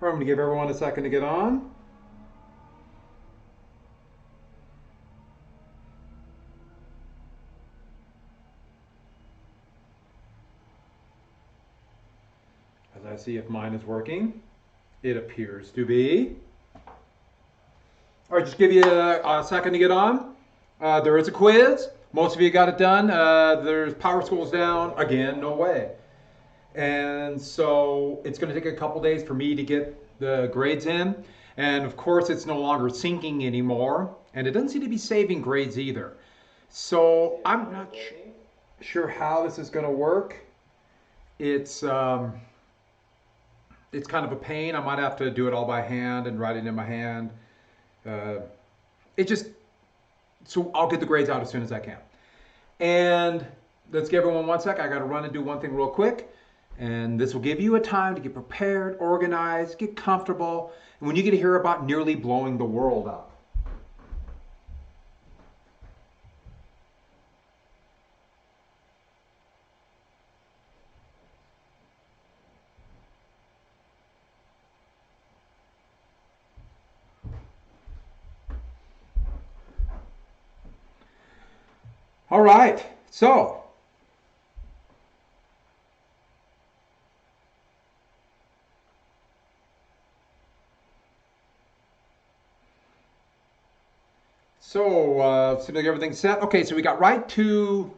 I'm going to give everyone a second to get on. As I see if mine is working. It appears to be. All right, just give you a second to get on. There is a quiz. Most of you got it done. There's Power School's down. Again, no way. And so it's going to take a couple days for me to get the grades in. And of course, it's no longer syncing anymore. And it doesn't seem to be saving grades either. So I'm not sure how this is going to work. It's kind of a pain. I might have to do it all by hand and write it in my hand. So I'll get the grades out as soon as I can. And let's give everyone 1 sec. I got to run and do one thing real quick. And this will give you a time to get prepared, organized, get comfortable. And when you get to hear about nearly blowing the world up. All right, so seems like everything's set. Okay, so we got right to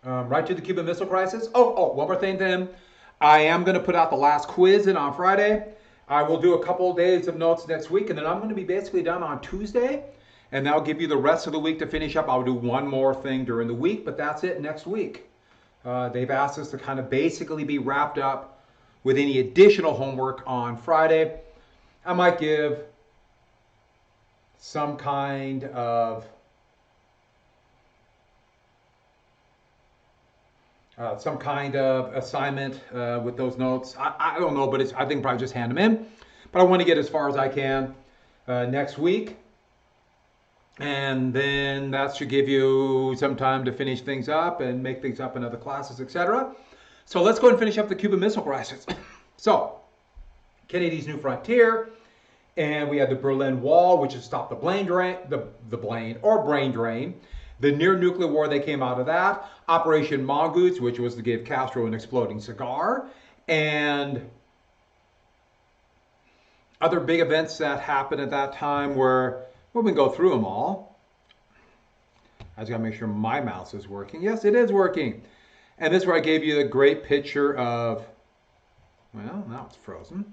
the Cuban Missile Crisis. Oh, one more thing then. I am going to put out the last quiz in on Friday. I will do a couple of days of notes next week, and then I'm going to be basically done on Tuesday. And that'll give you the rest of the week to finish up. I'll do one more thing during the week, but that's it next week. They've asked us to kind of basically be wrapped up with any additional homework on Friday. I might give some kind of assignment with those notes. I don't know, but I think probably just hand them in. But I want to get as far as I can next week. And then that should give you some time to finish things up and make things up in other classes, etc. So let's go and finish up the Cuban Missile Crisis. So, Kennedy's New Frontier, and we had the Berlin Wall, which has stopped the brain drain, the near nuclear war that came out of that, Operation Mongoose, which was to give Castro an exploding cigar, and other big events that happened at that time were, well, we can go through them all. I just got to make sure my mouse is working. Yes, it is working. And this is where I gave you a great picture of, well, now it's frozen.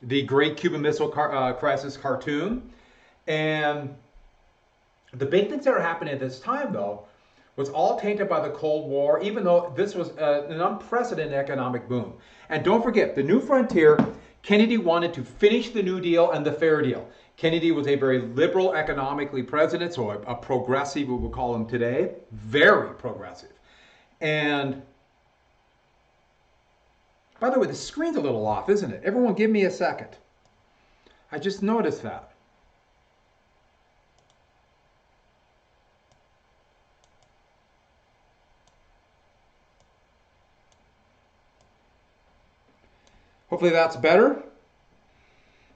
The Great Cuban Missile Crisis cartoon. And the big things that are happening at this time, though, was all tainted by the Cold War, even though this was an unprecedented economic boom. And don't forget, the New Frontier, Kennedy wanted to finish the New Deal and the Fair Deal. Kennedy was a very liberal economically president, so a progressive, we would call him today, very progressive. And by the way, the screen's a little off, isn't it? Everyone give me a second. I just noticed that. Hopefully that's better.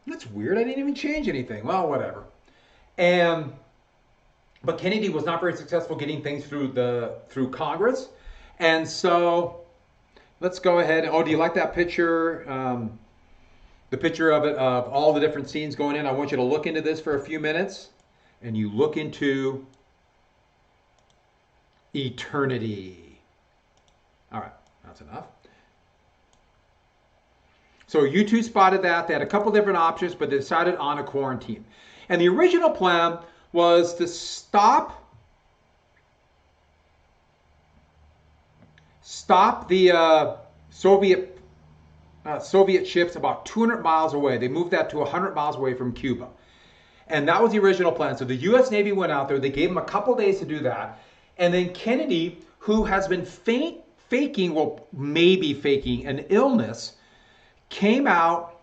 That's weird. I didn't even change anything. Well, whatever. But Kennedy was not very successful getting things through Congress, and so let's go ahead. Oh, do you like that picture? The picture of it of all the different scenes going in. I want you to look into this for a few minutes, and you look into eternity. All right, that's enough. So U2 spotted that. They had a couple different options, but they decided on a quarantine. And the original plan was to stop the Soviet ships about 200 miles away. They moved that to 100 miles away from Cuba. And that was the original plan. So the U.S. Navy went out there. They gave them a couple days to do that. And then Kennedy, who has been maybe faking an illness, came out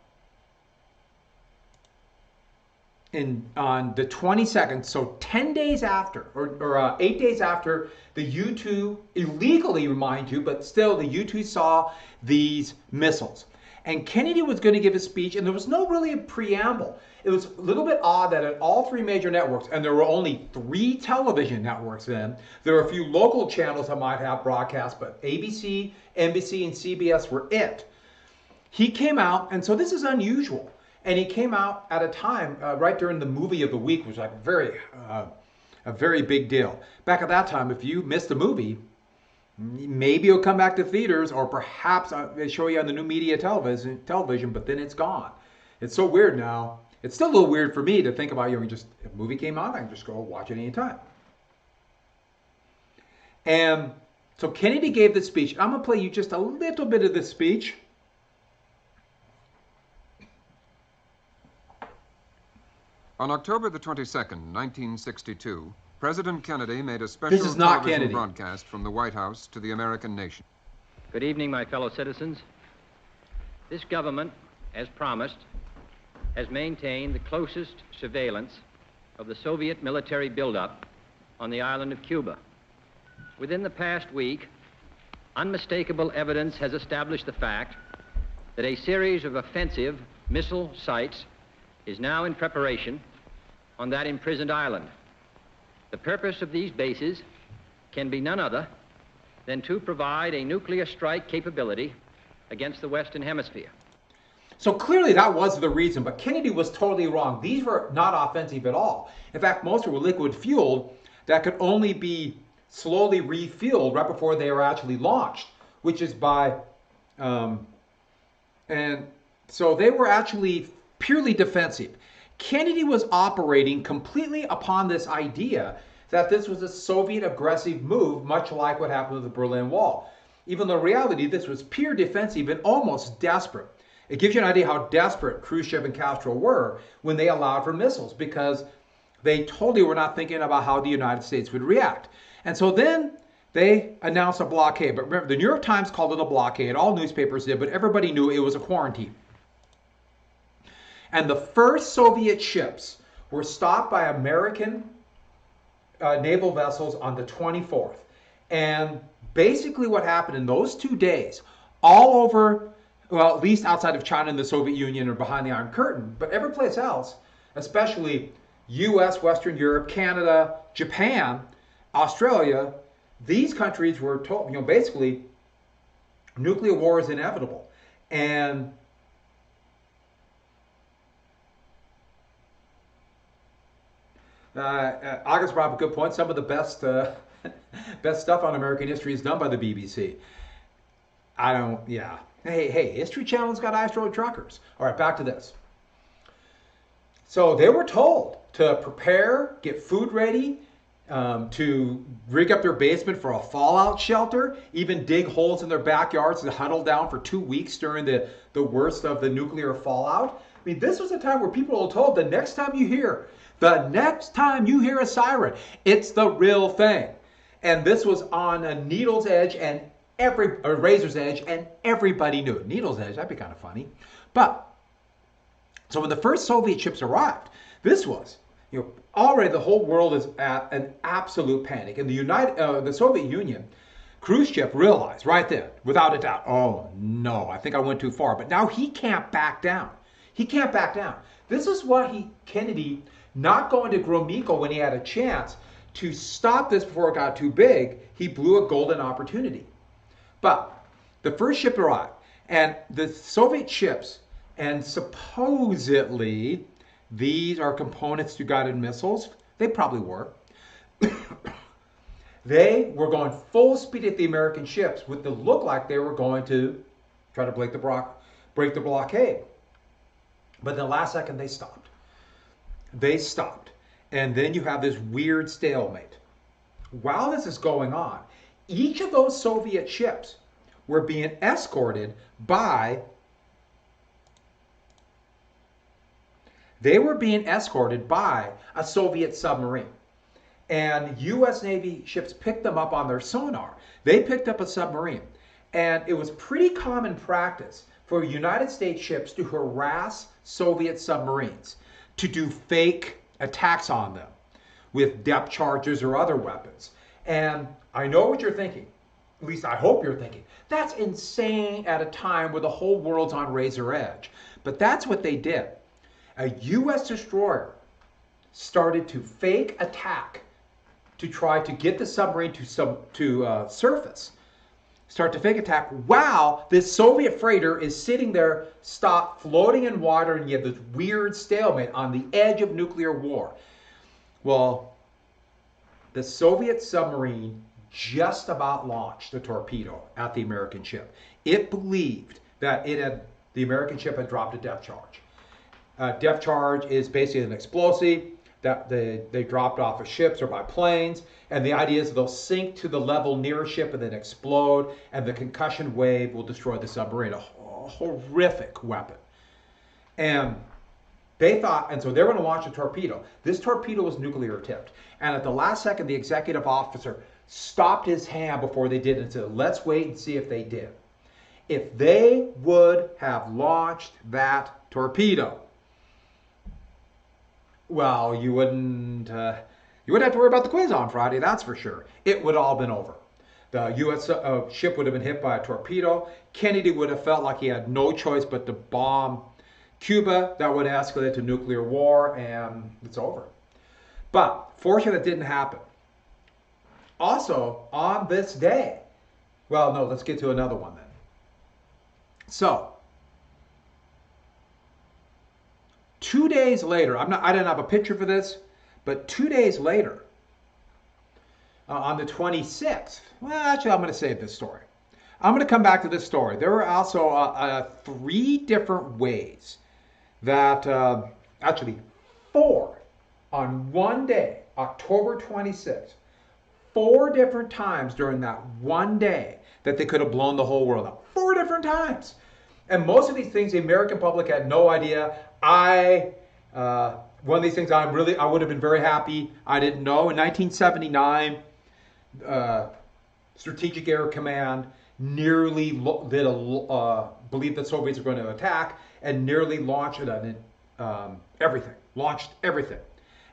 on the 22nd, so 10 days after, or 8 days after the U-2, illegally, remind you, but still the U-2 saw these missiles. And Kennedy was going to give a speech, and there was no really a preamble. It was a little bit odd that at all three major networks, and there were only 3 television networks then, there were a few local channels that might have broadcast, but ABC, NBC, and CBS were it. He came out, and so this is unusual. And he came out at a time right during the movie of the week, which was like a very big deal. Back at that time, if you missed a movie, maybe it'll come back to theaters, or perhaps they show you on the new media television, but then it's gone. It's so weird now. It's still a little weird for me to think about, just if a movie came on, I can just go watch it anytime. And so Kennedy gave this speech. I'm going to play you just a little bit of this speech. On October the 22nd, 1962, President Kennedy made a special television broadcast from the White House to the American nation. Good evening, my fellow citizens. This government, as promised, has maintained the closest surveillance of the Soviet military buildup on the island of Cuba. Within the past week, unmistakable evidence has established the fact that a series of offensive missile sites is now in preparation on that imprisoned island. The purpose of these bases can be none other than to provide a nuclear strike capability against the Western Hemisphere. So clearly that was the reason, but Kennedy was totally wrong. These were not offensive at all. In fact, most were liquid fueled that could only be slowly refueled right before they were actually launched, which is by, and so they were actually purely defensive. Kennedy was operating completely upon this idea that this was a Soviet aggressive move, much like what happened with the Berlin Wall. Even though in reality, this was pure defensive and almost desperate. It gives you an idea how desperate Khrushchev and Castro were when they allowed for missiles, because they totally were not thinking about how the United States would react. And so then they announced a blockade. But remember, the New York Times called it a blockade. All newspapers did, but everybody knew it was a quarantine. And the first Soviet ships were stopped by American naval vessels on the 24th. And basically what happened in those 2 days, all over, well, at least outside of China and the Soviet Union or behind the Iron Curtain, but every place else, especially US, Western Europe, Canada, Japan, Australia, these countries were told, basically, nuclear war is inevitable. And August brought up a good point. Some of the best best stuff on American history is done by the BBC. Hey, History Channel's got Ice Road Truckers. All right, back to this. So they were told to prepare, get food ready, to rig up their basement for a fallout shelter, even dig holes in their backyards to huddle down for 2 weeks during the worst of the nuclear fallout. I mean, this was a time where people were told the next time you hear a siren, it's the real thing. And this was on a needle's edge and a razor's edge, and everybody knew it. Needle's edge, that'd be kind of funny. But so when the first Soviet ships arrived, this was, already the whole world is at an absolute panic. And the Soviet Union, Khrushchev realized right then, without a doubt, oh no, I think I went too far. But now he can't back down. He can't back down. This is why Kennedy, not going to Gromyko when he had a chance to stop this before it got too big, he blew a golden opportunity. But the first ship arrived, and the Soviet ships, and supposedly these are components to guided missiles. They probably were. They were going full speed at the American ships with the look like they were going to try to break the blockade. But in the last second, they stopped. They stopped. And then you have this weird stalemate. While this is going on, each of those Soviet ships were being escorted by a Soviet submarine. And U.S. Navy ships picked them up on their sonar. They picked up a submarine. And it was pretty common practice for United States ships to harass Soviet submarines, to do fake attacks on them with depth charges or other weapons. And I know what you're thinking. At least I hope you're thinking. That's insane at a time where the whole world's on razor edge. But that's what they did. A U.S. destroyer started to fake attack to try to get the submarine to surface. Start to fake attack while this Soviet freighter is sitting there, stopped, floating in water, and you have this weird stalemate on the edge of nuclear war. Well, the Soviet submarine just about launched a torpedo at the American ship. It believed that the American ship had dropped a depth charge. Depth charge is basically an explosive that they dropped off of ships or by planes, and the idea is they'll sink to the level near a ship and then explode, and the concussion wave will destroy the submarine. A horrific weapon. And they thought, and so they were going to launch a torpedo. This torpedo was nuclear tipped, and at the last second, the executive officer stopped his hand before they did it and said, let's wait and see if they did. If they would have launched that torpedo, well, you wouldn't have to worry about the quiz on Friday, that's for sure. It would have all been over. The U.S. Ship would have been hit by a torpedo. Kennedy would have felt like he had no choice but to bomb Cuba. That would escalate to nuclear war, and it's over. But fortunately, it didn't happen. Also, on this day, well, no, let's get to another one then. So, 2 days later, I didn't have a picture for this, but 2 days later, on the 26th, well, actually, I'm going to save this story. I'm going to come back to this story. There were also 3 different ways that, actually 4 on one day, October 26th, 4 different times during that one day that they could have blown the whole world up. 4 different times. And most of these things, the American public had no idea. One of these things I would have been very happy I didn't know. In 1979, Strategic Air Command nearly believed that Soviets were going to attack and nearly launched everything,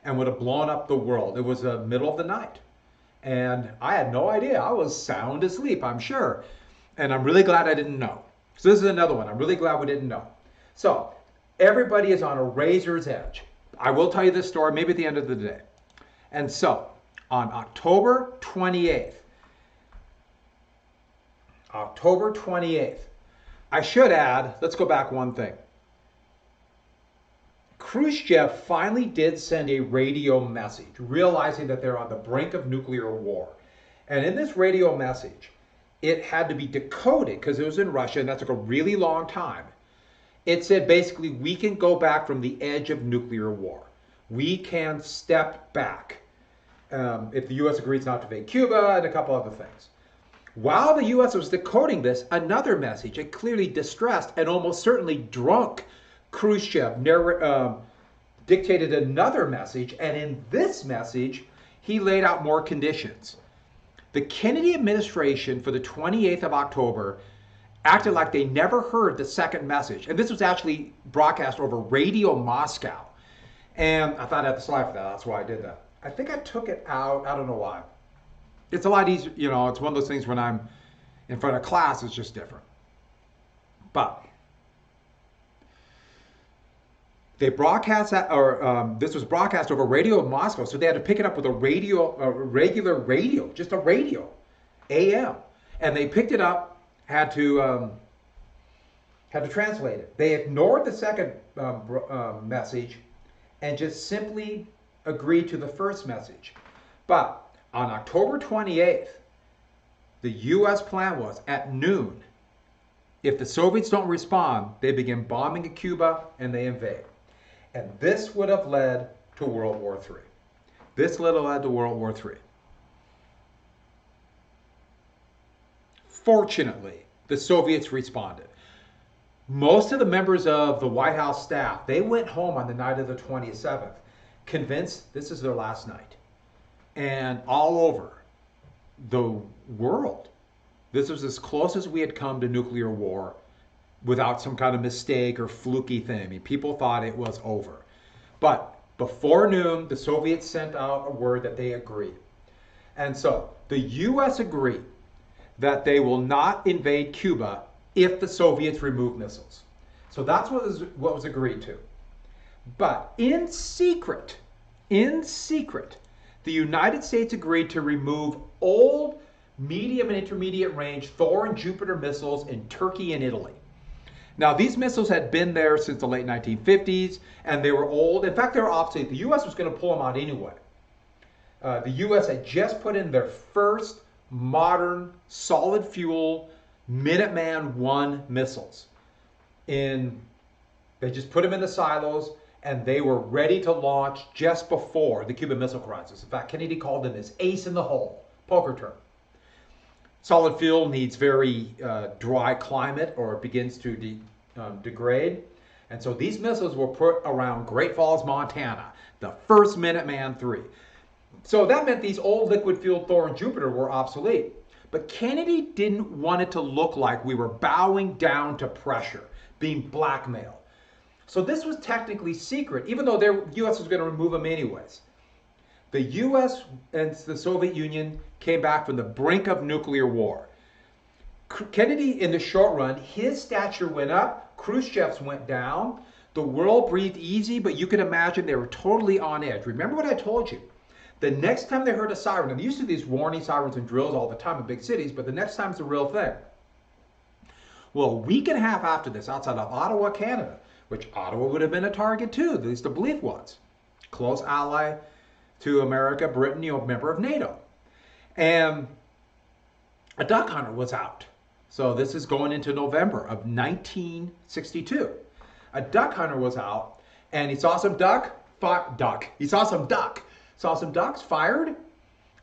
and would have blown up the world. It was the middle of the night, and I had no idea. I was sound asleep, I'm sure, and I'm really glad I didn't know. So this is another one. I'm really glad we didn't know. So everybody is on a razor's edge. I will tell you this story maybe at the end of the day. And so on October 28th, I should add, let's go back one thing. Khrushchev finally did send a radio message, realizing that they're on the brink of nuclear war. And in this radio message, it had to be decoded because it was in Russian. That took a really long time. It said basically, we can go back from the edge of nuclear war. We can step back if the U.S. agrees not to invade Cuba and a couple other things. While the U.S. was decoding this, another message, a clearly distressed and almost certainly drunk Khrushchev dictated another message, and in this message, he laid out more conditions. The Kennedy administration for the 28th of October acted like they never heard the second message. And this was actually broadcast over Radio Moscow. And I thought I had the slide for that. That's why I did that. I think I took it out. I don't know why. It's a lot easier. You know, it's one of those things when I'm in front of class, it's just different. But they broadcast that, or this was broadcast over Radio Moscow, so they had to pick it up with a regular radio, just a radio, AM, and they picked it up, had to translate it. They ignored the second message and just simply agreed to the first message. But on October 28th, the U.S. plan was at noon, if the Soviets don't respond, they begin bombing Cuba and they invade. And this would have led to World War III. This would have led to World War III. Fortunately, the Soviets responded. Most of the members of the White House staff, they went home on the night of the 27th, convinced this is their last night. And all over the world, this was as close as we had come to nuclear war without some kind of mistake or fluky thing. I mean, people thought it was over. But before noon, the Soviets sent out a word that they agreed. And so the U.S. agreed that they will not invade Cuba if the Soviets remove missiles. So that's what was agreed to. But in secret, the United States agreed to remove old medium and intermediate range Thor and Jupiter missiles in Turkey and Italy. Now, these missiles had been there since the late 1950s, and they were old. In fact, they were obsolete. The U.S. was going to pull them out anyway. The U.S. had just put in their first modern solid fuel Minuteman I missiles. They just put them in the silos, and they were ready to launch just before the Cuban Missile Crisis. In fact, Kennedy called them his ace in the hole, poker term. Solid fuel needs very dry climate, or it begins to degrade. And so these missiles were put around Great Falls, Montana, the first Minuteman III. So that meant these old liquid-fueled Thor and Jupiter were obsolete. But Kennedy didn't want it to look like we were bowing down to pressure, being blackmailed. So this was technically secret, even though the U.S. was going to remove them anyways. The U.S. and the Soviet Union came back from the brink of nuclear war. Kennedy, in the short run, his stature went up, Khrushchev's went down. The world breathed easy, but you can imagine they were totally on edge. Remember what I told you? The next time they heard a siren, and they used to do these warning sirens and drills all the time in big cities, but the next time's the real thing. Well, a week and a half after this, outside of Ottawa, Canada, which Ottawa would have been a target too, at least the belief was. Close ally to America, Britain, member of NATO. And a duck hunter was out. So this is going into November of 1962. A duck hunter was out, and he saw some He saw some ducks, fired,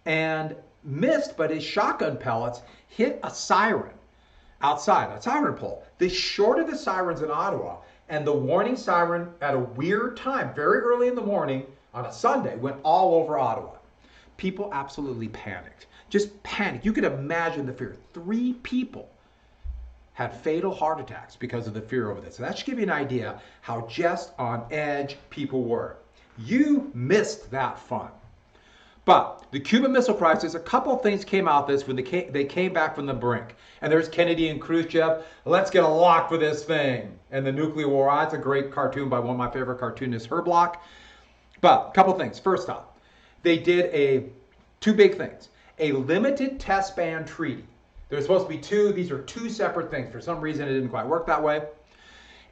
and missed, but his shotgun pellets hit a siren outside, a siren pole. They shorted the sirens in Ottawa, and the warning siren at a weird time, very early in the morning on a Sunday, went all over Ottawa. People absolutely panicked. Just panicked. You could imagine the fear. 3 people had fatal heart attacks because of the fear over this. So that should give you an idea how just on edge people were. You missed that fun. But the Cuban Missile Crisis, a couple of things came out this when they came back from the brink. And there's Kennedy and Khrushchev. Let's get a lock for this thing. And the nuclear war. That's a great cartoon by one of my favorite cartoonists, Herblock. But a couple of things. First off, they did 2 big things. A limited test ban treaty. There's supposed to be 2. These are 2 separate things. For some reason, it didn't quite work that way.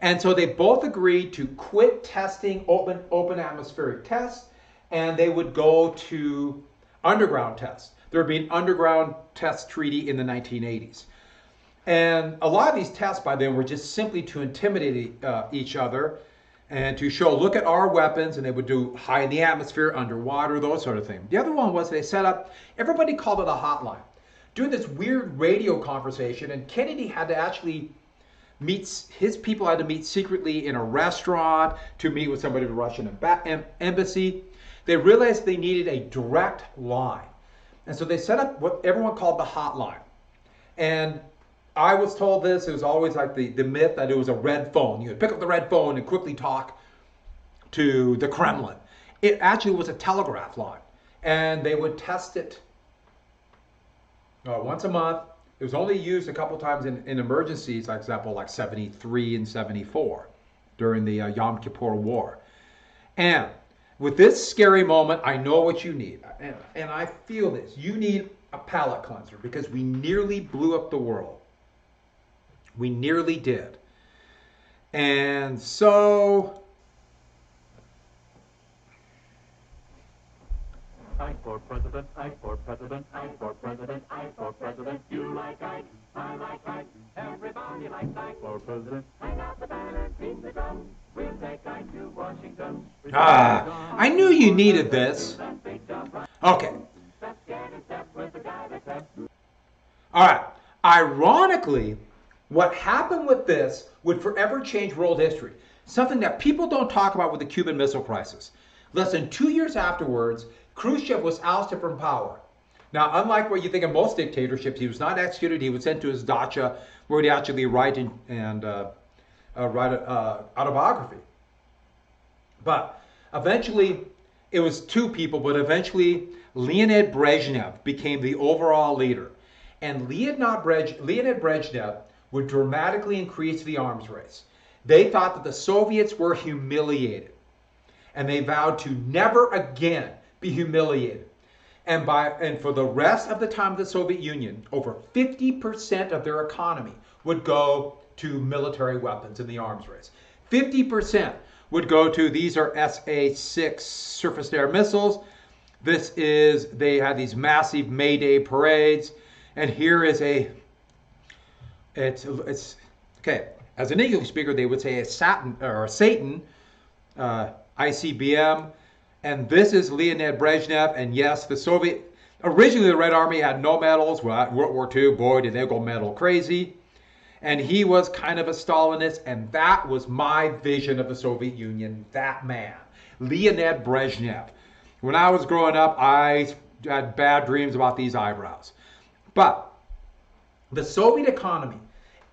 And so they both agreed to quit testing open atmospheric tests, and they would go to underground tests. There would be an underground test treaty in the 1980s. And a lot of these tests by then were just simply to intimidate each other and to show, look at our weapons, and they would do high in the atmosphere, underwater, those sort of things. The other one was they set up, everybody called it a hotline, doing this weird radio conversation, and Kennedy had to actually his people had to meet secretly in a restaurant to meet with somebody at the Russian embassy. They realized they needed a direct line. And so they set up what everyone called the hotline. And I was told this, it was always like the myth that it was a red phone. You would pick up the red phone and quickly talk to the Kremlin. It actually was a telegraph line. And they would test it once a month. It was only used a couple times in emergencies, like example, like 73 and 74 during the Yom Kippur War. And with this scary moment, I know what you need. And I feel this. You need a palate cleanser because we nearly blew up the world. We nearly did. And so I for president, I for president, I for president, I for president. You like Ike, I like Ike, everybody likes Ike for president. Hang out the banner, beat the drum, we'll take Ike to Washington. I knew you needed this. Okay. All right. Ironically, what happened with this would forever change world history. Something that people don't talk about with the Cuban Missile Crisis. Less than 2 years afterwards, Khrushchev was ousted from power. Now, unlike what you think of most dictatorships, he was not executed. He was sent to his dacha, where he'd actually write an autobiography. But Eventually, it was two people, but eventually Leonid Brezhnev became the overall leader. And Leonid Brezhnev would dramatically increase the arms race. They thought that the Soviets were humiliated, and they vowed to never again be humiliated. And for the rest of the time of the Soviet Union, over 50% of their economy would go to military weapons in the arms race. 50% would go to, these are SA-6 surface-to-air missiles. They had these massive May Day parades. And here is it's okay. As an English speaker, they would say a Satan ICBM. And this is Leonid Brezhnev. And yes, originally the Red Army had no medals. Well, at World War II, boy, did they go medal crazy. And he was kind of a Stalinist, and that was my vision of the Soviet Union, that man, Leonid Brezhnev. When I was growing up, I had bad dreams about these eyebrows. But the Soviet economy,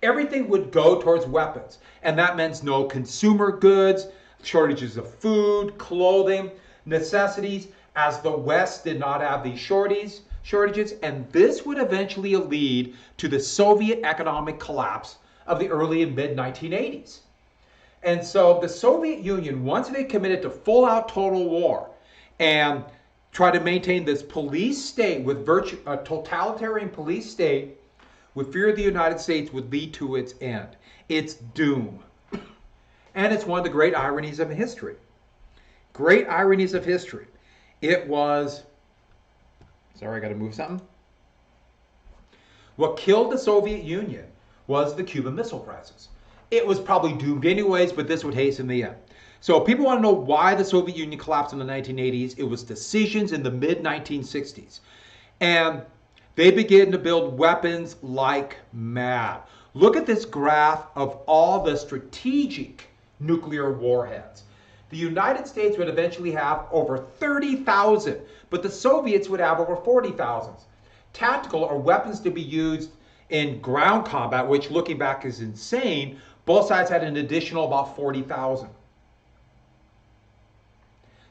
everything would go towards weapons, and that meant no consumer goods, shortages of food, clothing, necessities, as the West did not have these shortages, and this would eventually lead to the Soviet economic collapse of the early and mid-1980s. And so the Soviet Union, once they committed to full-out total war and tried to maintain this police state with a totalitarian police state with fear of the United States, would lead to its end, its doom. And it's one of the great ironies of history. Great ironies of history. It was... Sorry, I got to move something. What killed the Soviet Union was the Cuban Missile Crisis. It was probably doomed anyways, but this would hasten the end. So people want to know why the Soviet Union collapsed in the 1980s. It was decisions in the mid-1960s. And they began to build weapons like mad. Look at this graph of all the strategic nuclear warheads. The United States would eventually have over 30,000, but the Soviets would have over 40,000. Tactical, or weapons to be used in ground combat, which looking back is insane, both sides had an additional about 40,000.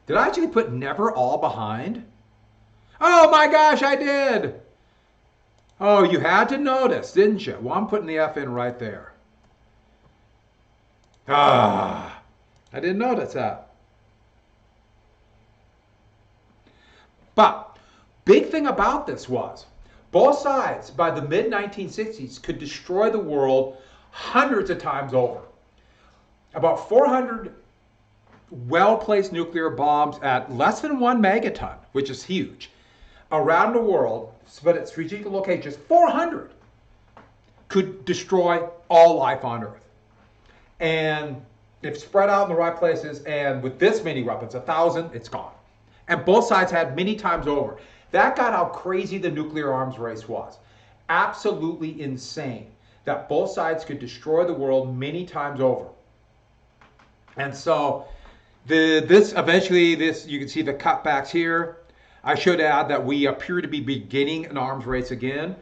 Did I actually put never all behind? Oh my gosh, I did! Oh, you had to notice, didn't you? Well, I'm putting the F in right there. I didn't notice that. But big thing about this was both sides by the mid-1960s could destroy the world hundreds of times over. About 400 well-placed nuclear bombs at less than 1 megaton, which is huge, around the world, but at strategic locations, 400 could destroy all life on Earth. And if spread out in the right places, and with this many weapons, 1,000, it's gone. And both sides had many times over. That got how crazy the nuclear arms race was. Absolutely insane that both sides could destroy the world many times over. And so this eventually, you can see the cutbacks here. I should add that we appear to be beginning an arms race again.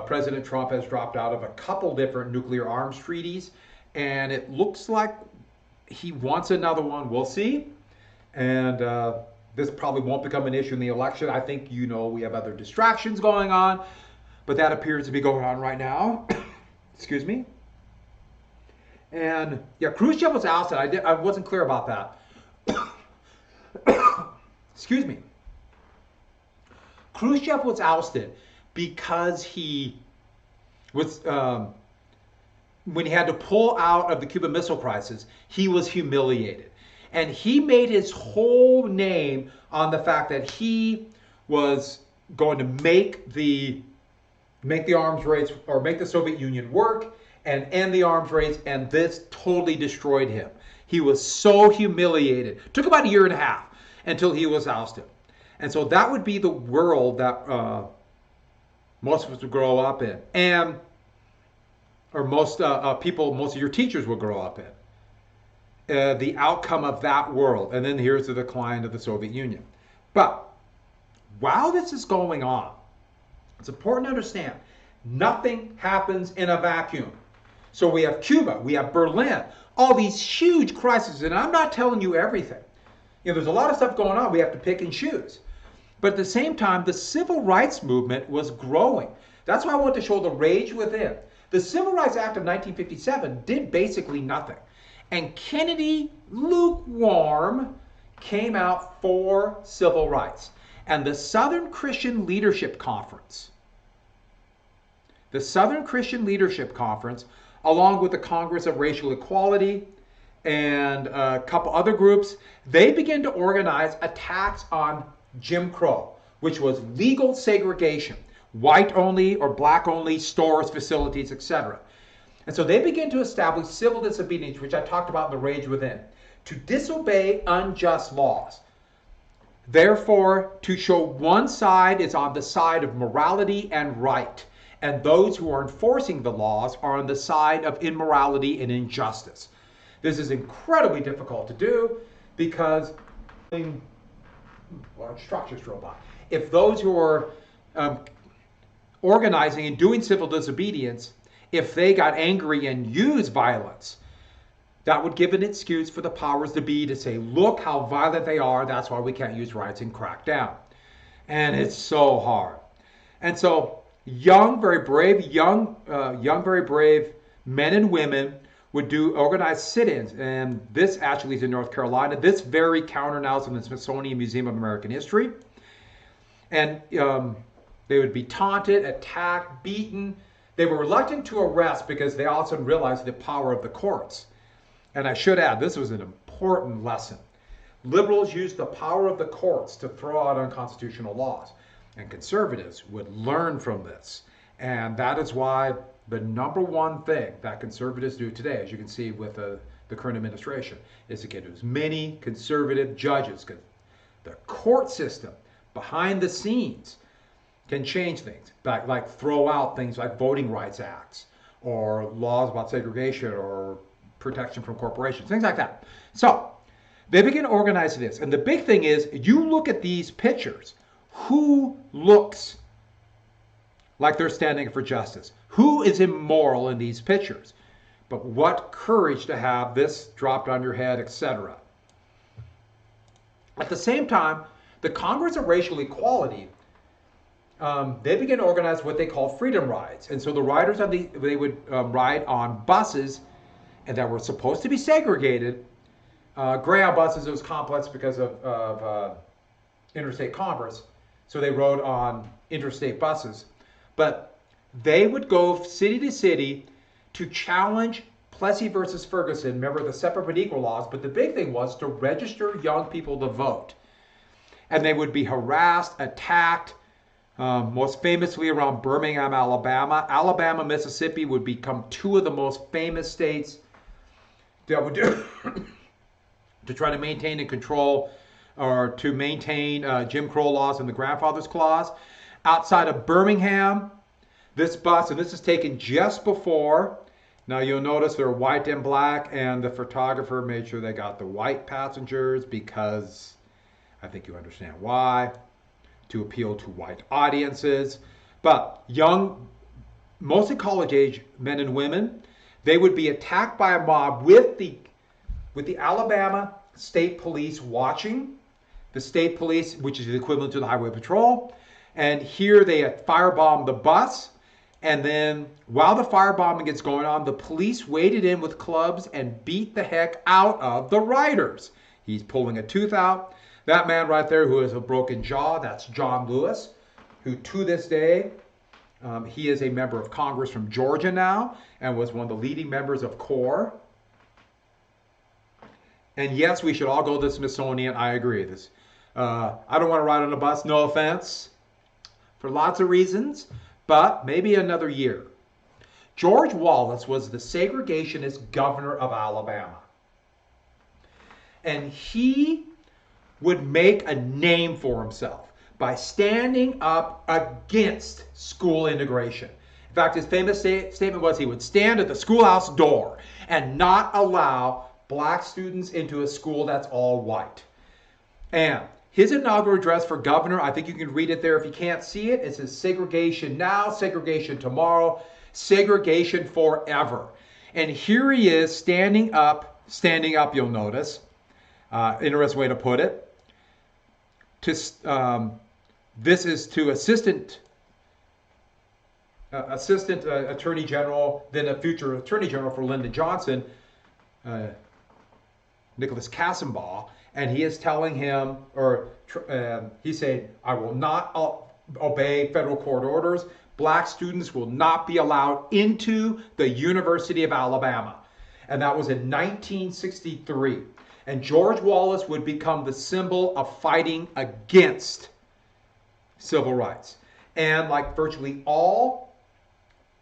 President Trump has dropped out of a couple different nuclear arms treaties, and it looks like he wants another one. We'll see. And this probably won't become an issue in the election. I think, we have other distractions going on, but that appears to be going on right now. Excuse me. And yeah, Khrushchev was ousted. I wasn't clear about that. Excuse me. Khrushchev was ousted because he was, when he had to pull out of the Cuban Missile Crisis, he was humiliated. And he made his whole name on the fact that he was going to make the arms race, or make the Soviet Union work and end the arms race, and this totally destroyed him. He was so humiliated. It took about 1.5 years until he was ousted. And so that would be the world that most of us would grow up in, or most of your teachers will grow up in. The outcome of that world. And then here's the decline of the Soviet Union. But while this is going on, it's important to understand, nothing happens in a vacuum. So we have Cuba, we have Berlin, all these huge crises, and I'm not telling you everything. You know, there's a lot of stuff going on. We have to pick and choose. But at the same time, the civil rights movement was growing. That's why I want to show the rage within. The Civil Rights Act of 1957 did basically nothing. And Kennedy, lukewarm, came out for civil rights. And the Southern Christian Leadership Conference, along with the Congress of Racial Equality and a couple other groups, they began to organize attacks on Jim Crow, which was legal segregation, white only or black only stores, facilities, etc. And so they began to establish civil disobedience, which I talked about in The Rage Within, to disobey unjust laws. Therefore, to show one side is on the side of morality and right, and those who are enforcing the laws are on the side of immorality and injustice. This is incredibly difficult to do because structures robot. If those who are organizing and doing civil disobedience, if they got angry and used violence, that would give an excuse for the powers to be to say, look how violent they are, that's why we can't use riots and crack down. And it's so hard. And so young, very brave men and women would do organized sit-ins, and this actually is in North Carolina. This very counter now is in the Smithsonian Museum of American History. And they would be taunted, attacked, beaten. They were reluctant to arrest because they also realized the power of the courts. And I should add, this was an important lesson. Liberals used the power of the courts to throw out unconstitutional laws, and conservatives would learn from this. And that is why the number one thing that conservatives do today, as you can see with the current administration, is to get as many conservative judges. Because the court system behind the scenes can change things, like throw out things like voting rights acts or laws about segregation or protection from corporations, things like that. So they begin organizing this. And the big thing is, you look at these pictures, who looks like they're standing for justice? Who is immoral in these pictures? But what courage to have this dropped on your head, etc. At the same time, the Congress of Racial Equality, they began to organize what they call freedom rides. And so the riders, they would ride on buses and that were supposed to be segregated. Greyhound buses, it was complex because of interstate commerce. So they rode on interstate buses. But they would go city to city to challenge Plessy versus Ferguson. Remember the separate but equal laws, but the big thing was to register young people to vote. And they would be harassed, attacked, most famously around Birmingham, Alabama. Alabama, Mississippi would become two of the most famous states that would do to try to maintain and control or to maintain Jim Crow laws and the Grandfather's Clause. Outside of Birmingham, this bus, and this is taken just before. Now you'll notice they're white and black, and the photographer made sure they got the white passengers because I think you understand why, to appeal to white audiences. But young, mostly college-age men and women, they would be attacked by a mob with the Alabama State Police watching. The State Police, which is the equivalent to the Highway Patrol. And here they firebombed the bus. And then while the firebombing gets going on, the police waded in with clubs and beat the heck out of the riders. He's pulling a tooth out. That man right there who has a broken jaw, that's John Lewis, who to this day, he is a member of Congress from Georgia now and was one of the leading members of CORE. And yes, we should all go to the Smithsonian. I agree. I don't want to ride on a bus, no offense, for lots of reasons, but maybe another year. George Wallace was the segregationist governor of Alabama. And he would make a name for himself by standing up against school integration. In fact, his famous statement was he would stand at the schoolhouse door and not allow black students into a school that's all white. And his inaugural address for governor, I think you can read it there if you can't see it. It says segregation now, segregation tomorrow, segregation forever. And here he is standing up, you'll notice, Interesting way to put it. This is to Assistant Attorney General, then a future Attorney General for Lyndon Johnson, Nicholas Kassenbaugh, and he is telling him, or he's saying, I will not obey federal court orders. Black students will not be allowed into the University of Alabama. And that was in 1963. And George Wallace would become the symbol of fighting against civil rights. And like virtually all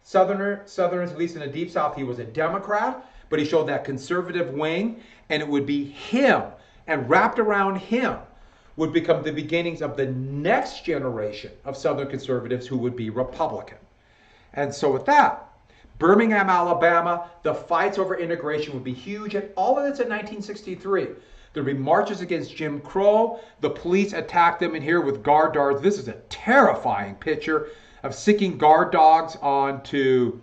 Southerners, at least in the Deep South, he was a Democrat, but he showed that conservative wing, and it would be him, and wrapped around him would become the beginnings of the next generation of Southern conservatives who would be Republican. And so with that, Birmingham, Alabama, the fights over integration would be huge, and all of this in 1963. There'd be marches against Jim Crow. The police attacked them in here with guard dogs. This is a terrifying picture of sicking guard dogs onto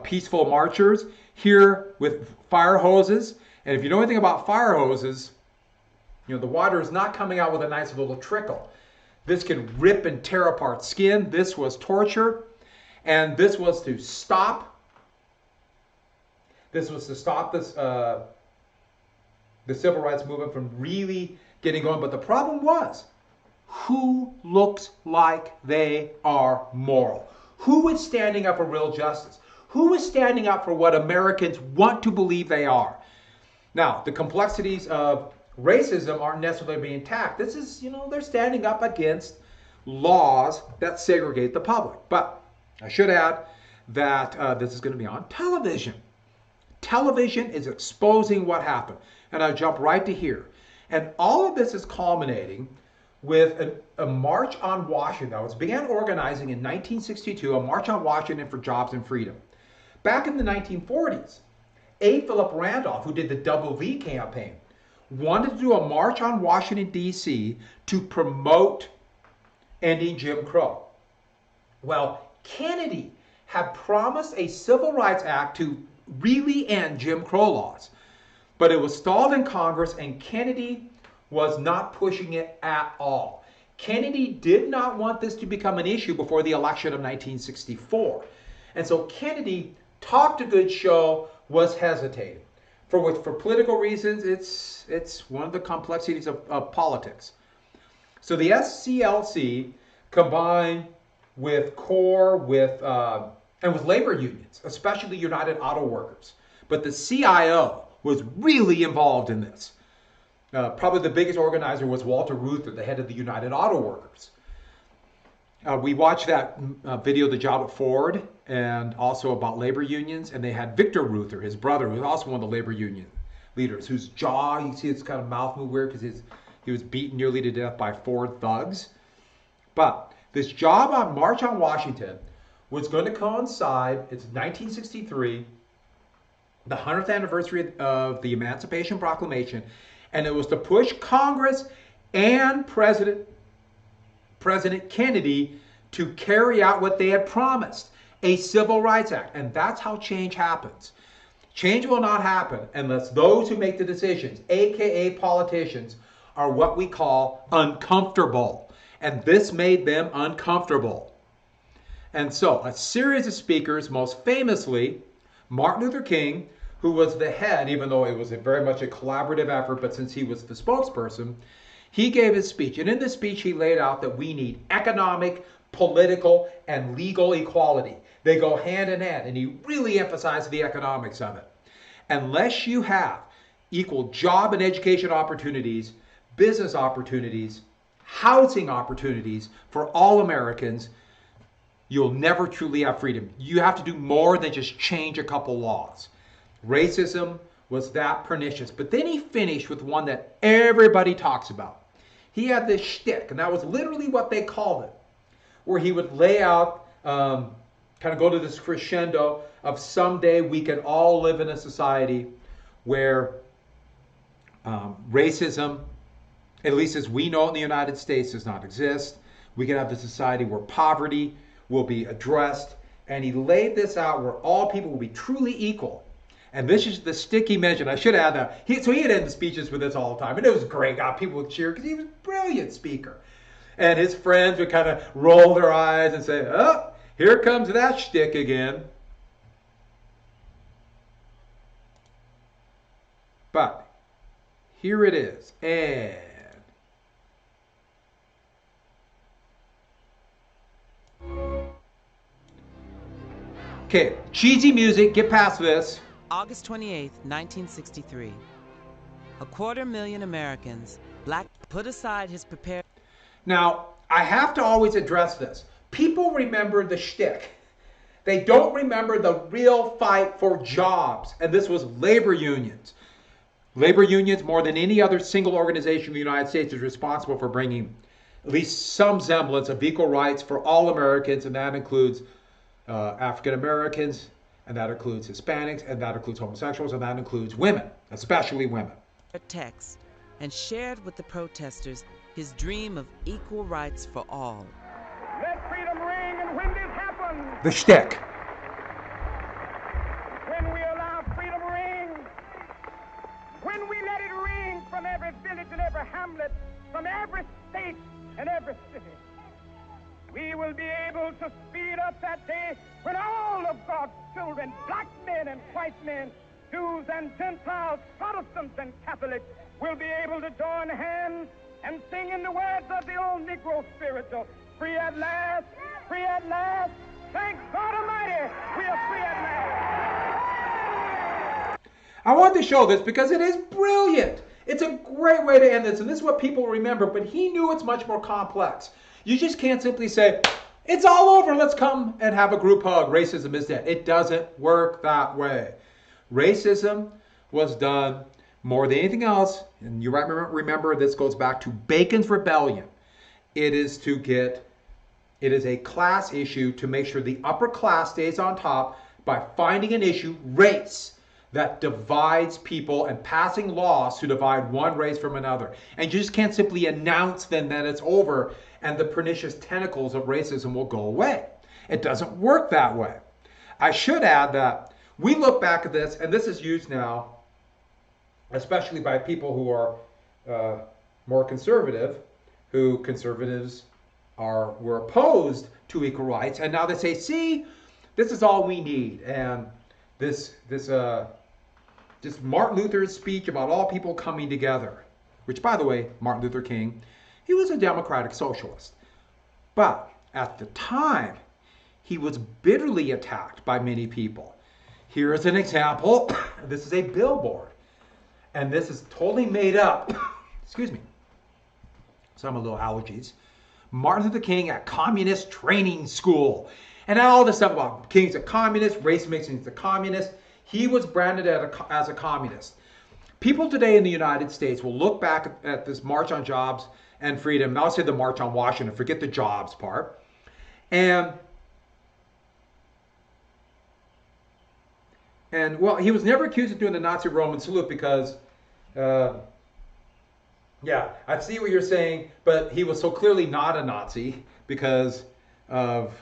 peaceful marchers. Here with fire hoses. And if you know anything about fire hoses, you know, the water is not coming out with a nice little trickle. This can rip and tear apart skin. This was torture. And this was to stop. This was to stop this, the civil rights movement from really getting going. But the problem was, who looks like they are moral? Who is standing up for real justice? Who is standing up for what Americans want to believe they are? Now, the complexities of racism aren't necessarily being attacked. This is, you know, they're standing up against laws that segregate the public. But I should add that this is going to be on television. Television is exposing what happened. And I'll jump right to here. And all of this is culminating with a march on Washington. That was began organizing in 1962, a march on Washington for jobs and freedom. Back in the 1940s, A. Philip Randolph, who did the Double V campaign, wanted to do a march on Washington, D.C. to promote ending Jim Crow. Well, Kennedy had promised a Civil Rights Act to really end Jim Crow laws, but it was stalled in Congress, and Kennedy was not pushing it at all. Kennedy did not want this to become an issue before the election of 1964. And so Kennedy talked a good show, was hesitating. For political reasons, it's one of the complexities of politics. So the SCLC combined with CORE, and with labor unions, especially United Auto Workers. But the CIO was really involved in this. Probably the biggest organizer was Walter Reuther, the head of the United Auto Workers. We watched that video, The Job at Ford, and also about labor unions, and they had Victor Reuther, his brother, who was also one of the labor union leaders, whose jaw, you see his kind of mouth move weird because he was beaten nearly to death by Ford thugs. But this job on March on Washington was going to coincide, it's 1963, the 100th anniversary of the Emancipation Proclamation, and it was to push Congress and President Kennedy to carry out what they had promised, a Civil Rights Act. And that's how change happens. Change will not happen unless those who make the decisions, aka politicians, are what we call uncomfortable. And this made them uncomfortable. And so a series of speakers, most famously Martin Luther King, who was the head, even though it was very much a collaborative effort, but since he was the spokesperson, he gave his speech. And in this speech, he laid out that we need economic, political, and legal equality. They go hand in hand, and he really emphasized the economics of it. Unless you have equal job and education opportunities, business opportunities, housing opportunities for all Americans, you'll never truly have freedom. You have to do more than just change a couple laws. Racism was that pernicious. But then he finished with one that everybody talks about. He had this shtick, and that was literally what they called it, where he would lay out, kind of go to this crescendo of someday we can all live in a society where racism, at least as we know it in the United States, does not exist. We can have a society where poverty will be addressed. And he laid this out where all people will be truly equal. And this is the stick he mentioned. I should add that. So he had ended speeches with this all the time. And it was great. People would cheer because he was a brilliant speaker. And his friends would kind of roll their eyes and say, oh, here comes that shtick again. But here it is. And okay, cheesy music. Get past this. August 28th, 1963. 250,000 Americans, black, put aside his prepared... Now, I have to always address this. People remember the shtick. They don't remember the real fight for jobs. And this was labor unions. Labor unions, more than any other single organization in the United States, is responsible for bringing at least some semblance of equal rights for all Americans, and that includes African Americans, and that includes Hispanics, and that includes homosexuals, and that includes women, especially women. Text and shared with the protesters his dream of equal rights for all. Let freedom ring, and when this happens, the shtick. When we allow freedom ring, when we let it ring from every village and every hamlet, from every state and every city, we will be able to speed up that day when all of God's children, black men and white men, Jews and Gentiles, Protestants and Catholics, will be able to join hands and sing in the words of the old Negro spiritual, free at last, thank God Almighty, we are free at last. I wanted to show this because it is brilliant. It's a great way to end this, and this is what people remember, but he knew it's much more complex. You just can't simply say, it's all over, let's come and have a group hug, racism is dead. It doesn't work that way. Racism was done more than anything else, and you remember this goes back to Bacon's Rebellion. It is a class issue to make sure the upper class stays on top by finding an issue, race, that divides people and passing laws to divide one race from another. And you just can't simply announce then that it's over and the pernicious tentacles of racism will go away. It doesn't work that way. I should add that we look back at this, and this is used now, especially by people who are more conservative, who conservatives were opposed to equal rights, and now they say, see, this is all we need. And this Martin Luther's speech about all people coming together, which, by the way, Martin Luther King, he was a democratic socialist. But at the time, he was bitterly attacked by many people. Here is an example. This is a billboard. And this is totally made up. Excuse me. Some little allergies. Martin Luther King at Communist Training School. And all this stuff about King's a communist, race mixing is a communist. He was branded as a communist. People today in the United States will look back at this March on Jobs and Freedom. I'll say the March on Washington, forget the jobs part. And well, he was never accused of doing the Nazi Roman salute because, yeah, I see what you're saying, but he was so clearly not a Nazi because of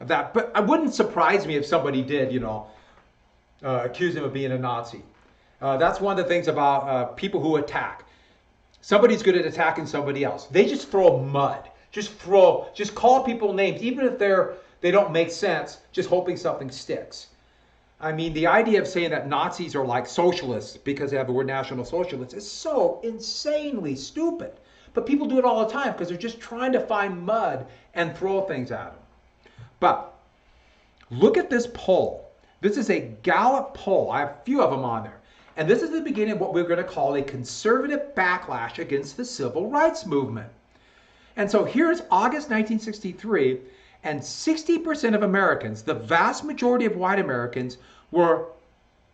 that. But it wouldn't surprise me if somebody did, accuse him of being a Nazi. That's one of the things about people who attack. Somebody's good at attacking somebody else. They just throw mud. Just call people names, even if they don't make sense, just hoping something sticks. I mean, the idea of saying that Nazis are like socialists because they have the word National Socialists is so insanely stupid. But people do it all the time because they're just trying to find mud and throw things at them. But look at this poll. This is a Gallup poll. I have a few of them on there. And this is the beginning of what we're going to call a conservative backlash against the civil rights movement. And so here's August 1963, and 60% of Americans, the vast majority of white Americans, were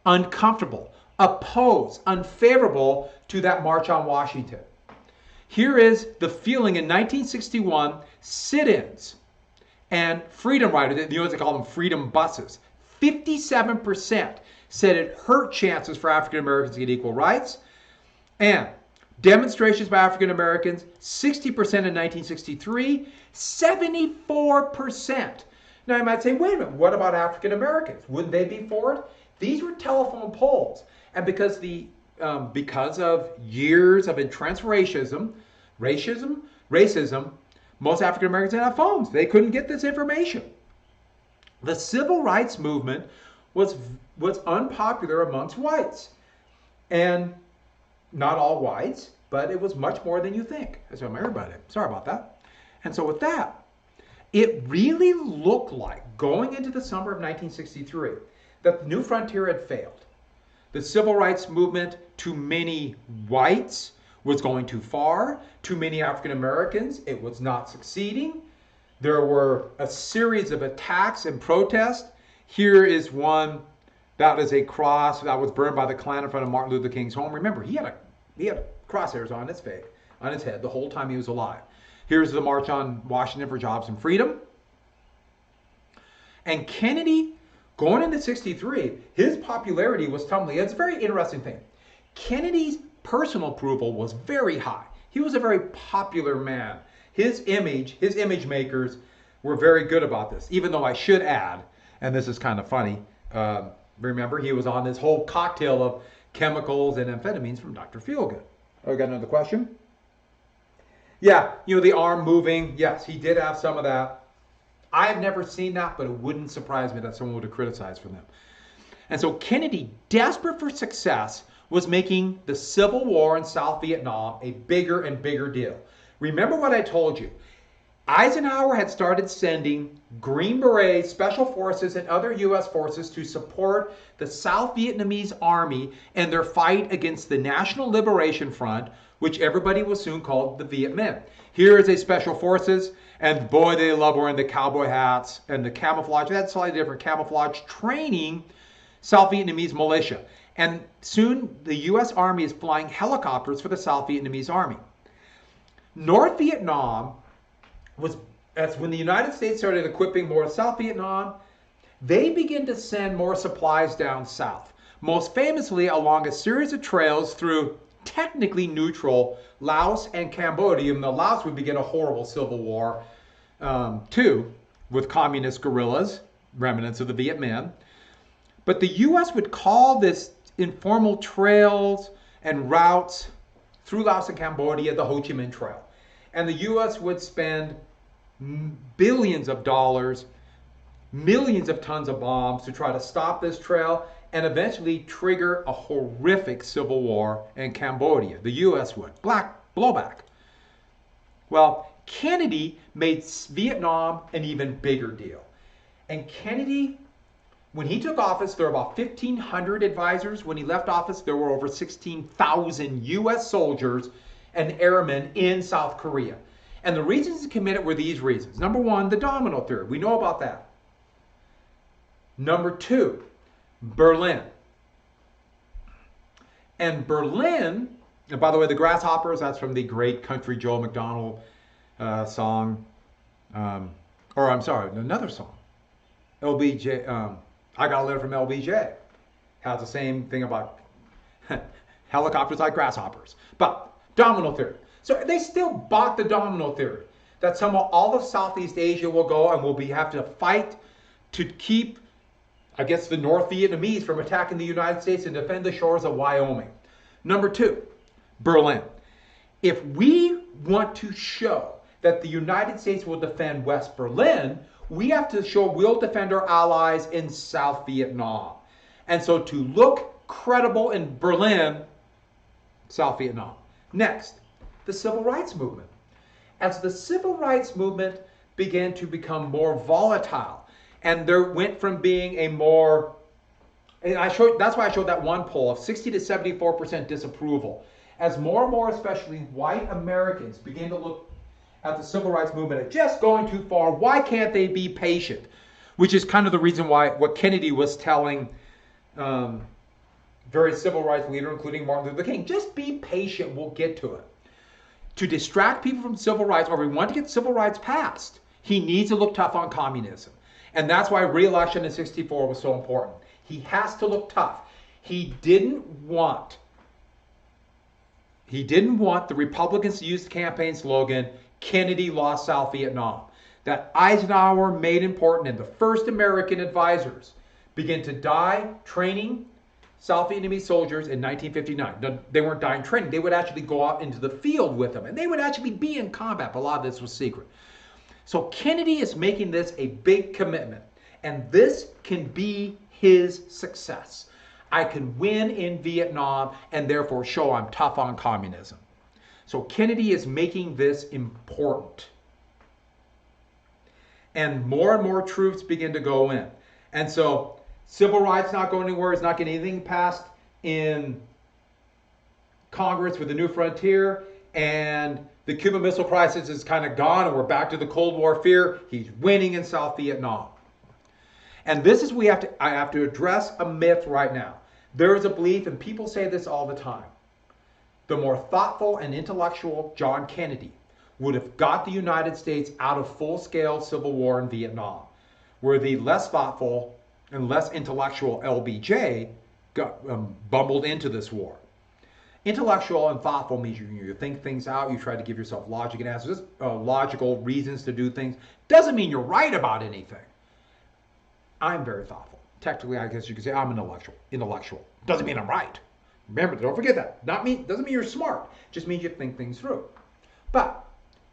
uncomfortable, opposed, unfavorable to that March on Washington. Here is the feeling in 1961, sit-ins and freedom riders, they call them freedom buses. 57% said it hurt chances for African Americans to get equal rights. And demonstrations by African Americans, 60% in 1963, 74%. Now you might say, wait a minute, what about African Americans? Wouldn't they be for it? These were telephone poles. And because of years of entrenched racism, most African Americans didn't have phones. They couldn't get this information. The civil rights movement was unpopular amongst whites. And not all whites, but it was much more than you think. So everybody, sorry about that. And so with that, it really looked like, going into the summer of 1963, that the New Frontier had failed. The civil rights movement, to many whites, was going too far. To many African Americans, it was not succeeding. There were a series of attacks and protests. Here is one that is a cross that was burned by the Klan in front of Martin Luther King's home. Remember, he had crosshairs on his face, on his head the whole time he was alive. Here's the March on Washington for Jobs and Freedom. And Kennedy, going into 63, his popularity was tumbling. It's a very interesting thing. Kennedy's personal approval was very high. He was a very popular man. His image makers were very good about this, even though I should add, and this is kind of funny, remember, he was on this whole cocktail of chemicals and amphetamines from Dr. Feelgood. Oh, got another question? Yeah, the arm moving. Yes, he did have some of that. I have never seen that, but it wouldn't surprise me that someone would have criticized for them. And so Kennedy, desperate for success, was making the Civil War in South Vietnam a bigger and bigger deal. Remember what I told you. Eisenhower had started sending Green Berets, Special Forces, and other U.S. forces to support the South Vietnamese Army and their fight against the National Liberation Front, which everybody will soon call the Viet Minh. Here is a Special Forces, and boy, they love wearing the cowboy hats and the camouflage. That's slightly different camouflage, training South Vietnamese militia. And soon the U.S. Army is flying helicopters for the South Vietnamese Army. North Vietnam that's when the United States started equipping more South Vietnam. They began to send more supplies down south, most famously along a series of trails through technically neutral Laos and Cambodia. And the Laos would begin a horrible civil war too, with communist guerrillas, remnants of the Viet Minh. But the U.S. would call this informal trails and routes through Laos and Cambodia the Ho Chi Minh Trail. And the U.S. would spend billions of dollars, millions of tons of bombs to try to stop this trail and eventually trigger a horrific civil war in Cambodia. The U.S. would. Black blowback. Well, Kennedy made Vietnam an even bigger deal. And Kennedy, when he took office, there were about 1,500 advisors. When he left office, there were over 16,000 U.S. soldiers and airmen in South Korea. And the reasons he committed were these reasons. Number one, the domino theory. We know about that. Number two, Berlin. And Berlin, and by the way, the Grasshoppers, that's from the great country Joe McDonald song. Or I'm sorry, another song. LBJ, I Got a Letter from LBJ. Has the same thing about helicopters like grasshoppers. But domino theory. So they still bought the domino theory that somehow all of Southeast Asia will go and will have to fight to keep, I guess, the North Vietnamese from attacking the United States and defend the shores of Wyoming. Number two, Berlin. If we want to show that the United States will defend West Berlin, we have to show we'll defend our allies in South Vietnam. And so to look credible in Berlin, South Vietnam. Next, the Civil Rights Movement. As the Civil Rights Movement began to become more volatile, and there went from being a more, and that's why I showed that one poll of 60 to 74% disapproval. As more and more, especially white Americans, began to look at the Civil Rights Movement as just going too far, why can't they be patient? Which is kind of the reason why what Kennedy was telling various civil rights leaders, including Martin Luther King, just be patient, we'll get to it. To distract people from civil rights, or we want to get civil rights passed, he needs to look tough on communism. And that's why re-election in 64 was so important. He has to look tough. He didn't want the Republicans to use the campaign slogan, Kennedy lost South Vietnam. That Eisenhower made important, and the first American advisors begin to die training South Vietnamese soldiers in 1959. They weren't dying training. They would actually go out into the field with them, and they would actually be in combat. But a lot of this was secret. So Kennedy is making this a big commitment, and this can be his success. I can win in Vietnam and therefore show I'm tough on communism. So Kennedy is making this important. And more troops begin to go in. And so civil rights not going anywhere. It's not getting anything passed in Congress with the New Frontier. And the Cuban Missile Crisis is kind of gone, and we're back to the Cold War fear. He's winning in South Vietnam. And this is I have to address a myth right now. There is a belief, and people say this all the time, the more thoughtful and intellectual John Kennedy would have got the United States out of full-scale civil war in Vietnam, where the less thoughtful and less intellectual LBJ bumbled into this war. Intellectual and thoughtful means you think things out, you try to give yourself logic and answers, logical reasons to do things. Doesn't mean you're right about anything. I'm very thoughtful. Technically, I guess you could say I'm intellectual. Doesn't mean I'm right. Remember, don't forget that. Doesn't mean you're smart. Just means you think things through. But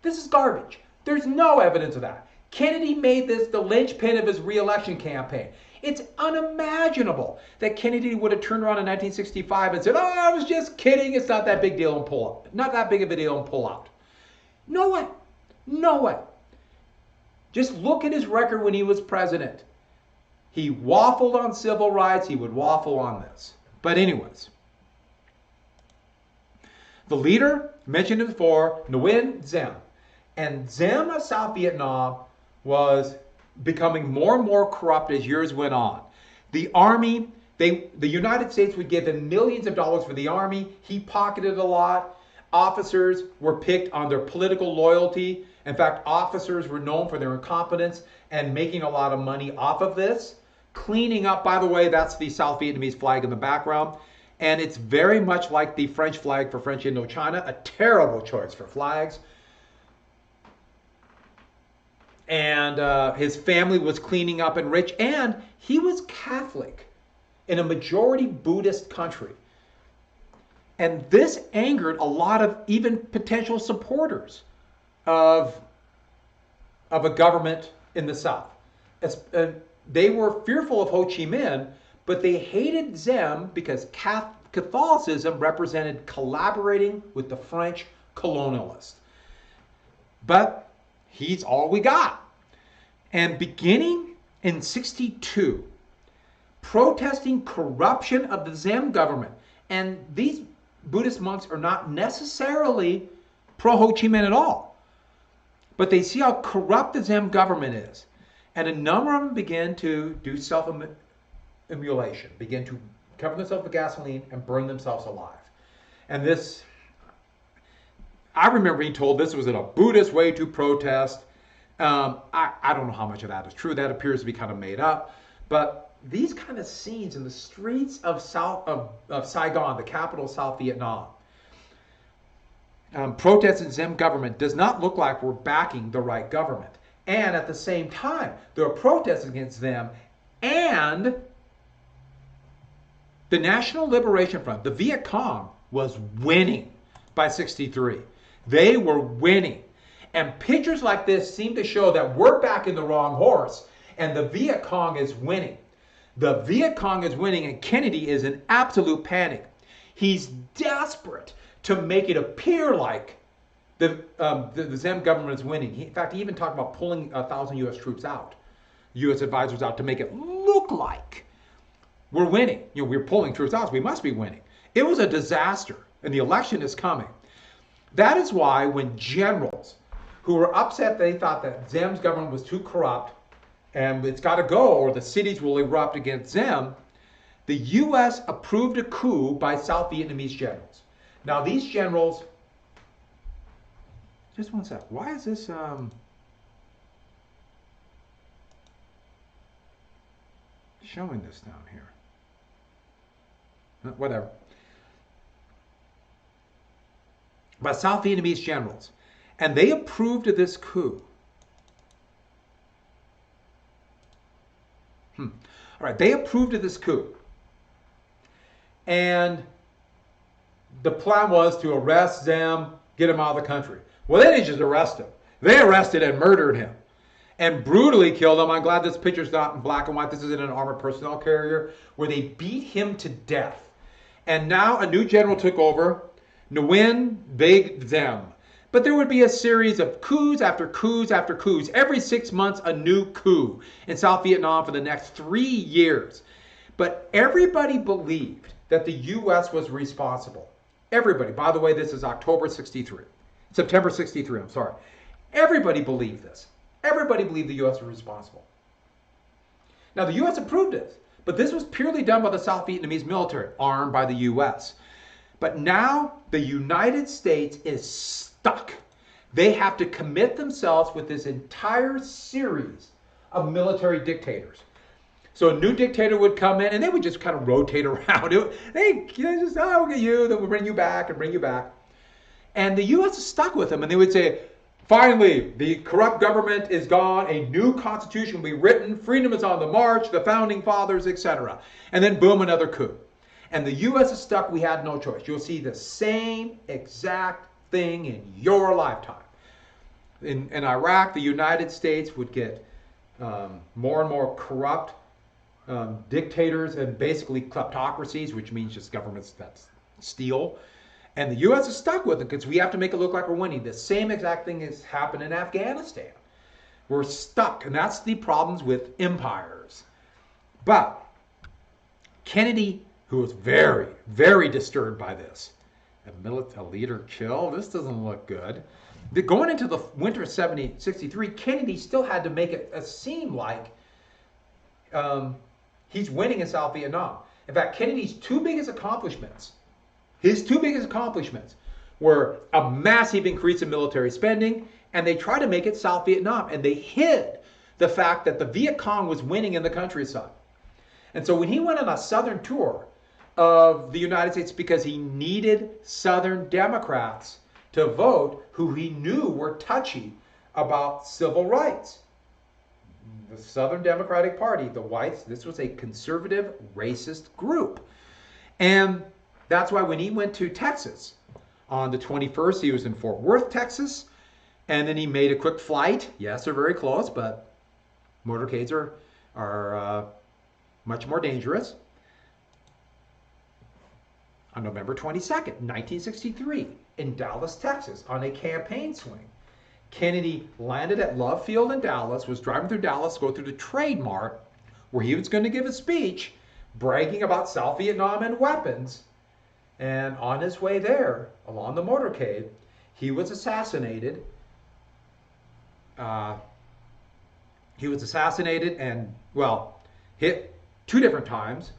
this is garbage. There's no evidence of that. Kennedy made this the linchpin of his re-election campaign. It's unimaginable that Kennedy would have turned around in 1965 and said, "Oh, I was just kidding. It's not that big deal and pull out. Not that big of a deal and pull out." No way. No way. Just look at his record when he was president. He waffled on civil rights. He would waffle on this. But anyways, the leader, mentioned before, Nguyen Diem. And Diem of South Vietnam was becoming more and more corrupt as years went on. The army, the United States would give him millions of dollars for the army. He pocketed a lot. Officers were picked on their political loyalty. In fact, officers were known for their incompetence and making a lot of money off of this. Cleaning up, by the way, that's the South Vietnamese flag in the background. And it's very much like the French flag for French Indochina, a terrible choice for flags. And his family was cleaning up and rich, and he was Catholic in a majority Buddhist country. And this angered a lot of even potential supporters of a government in the South. They were fearful of Ho Chi Minh, but they hated Diem because Catholicism represented collaborating with the French colonialists. But he's all we got. And beginning in 1962, protesting corruption of the Diem government, and these Buddhist monks are not necessarily pro-Ho Chi Minh at all, but they see how corrupt the Diem government is. And a number of them begin to do self-immolation, begin to cover themselves with gasoline and burn themselves alive. And this, I remember being told this was in a Buddhist way to protest. I don't know how much of that is true. That appears to be kind of made up. But these kind of scenes in the streets of Saigon, the capital of South Vietnam, protests in Diem government does not look like we're backing the right government. And at the same time, there are protests against them, and the National Liberation Front, the Viet Cong, was winning by 1963. They were winning. And pictures like this seem to show that we're backing the wrong horse, and the Viet Cong is winning. The Viet Cong is winning, and Kennedy is in absolute panic. He's desperate to make it appear like the Diem government is winning. In fact, he even talked about pulling 1,000 U.S. troops out, U.S. advisors out, to make it look like we're winning. We're pulling troops out, so we must be winning. It was a disaster, and the election is coming. That is why when generals who were upset, they thought that Diem's government was too corrupt and it's got to go or the cities will erupt against Diem, the U.S. approved a coup by South Vietnamese generals. Now these generals, just one sec, why is this showing this down here? Whatever. By South Vietnamese generals. And they approved of this coup. All right, they approved of this coup. And the plan was to arrest them, get him out of the country. Well, they didn't just arrest him. They arrested and murdered him and brutally killed him. I'm glad this picture's not in black and white. This is in an armored personnel carrier where they beat him to death. And now a new general took over, Nguyen Big Them. But there would be a series of coups after coups after coups. Every 6 months, a new coup in South Vietnam for the next 3 years. But everybody believed that the U.S. was responsible. Everybody. By the way, this is September 63, I'm sorry. Everybody believed this. Everybody believed the U.S. was responsible. Now, the U.S. approved this, but this was purely done by the South Vietnamese military, armed by the U.S. But now, the United States is stuck. They have to commit themselves with this entire series of military dictators. So a new dictator would come in, and they would just kind of rotate around. They just, oh, we'll get you, then we'll bring you back and bring you back. And the U.S. is stuck with them, and they would say, finally, the corrupt government is gone, a new constitution will be written, freedom is on the march, the founding fathers, etc. And then boom, another coup. And the U.S. is stuck, we had no choice. You'll see the same exact thing in your lifetime. In Iraq, the United States would get more and more corrupt dictators and basically kleptocracies, which means just governments that steal. And the U.S. is stuck with it because we have to make it look like we're winning. The same exact thing has happened in Afghanistan. We're stuck, and that's the problems with empires. But Kennedy, who was very, very disturbed by this, a leader killed, this doesn't look good. Going into the winter of 63, Kennedy still had to make it seem like he's winning in South Vietnam. In fact, Kennedy's two biggest accomplishments, were a massive increase in military spending, and they tried to make it South Vietnam, and they hid the fact that the Viet Cong was winning in the countryside. And so when he went on a southern tour of the United States, because he needed Southern Democrats to vote who he knew were touchy about civil rights. The Southern Democratic Party, the whites, this was a conservative, racist group. And that's why when he went to Texas on the 21st, he was in Fort Worth, Texas, and then he made a quick flight. Yes, they're very close, but motorcades are much more dangerous. On November 22nd, 1963, in Dallas, Texas, on a campaign swing, Kennedy landed at Love Field in Dallas, was driving through Dallas, go through the Trade Mart, where he was going to give a speech bragging about South Vietnam and weapons. And on his way there, along the motorcade, he was assassinated. And, well, hit 2 different times,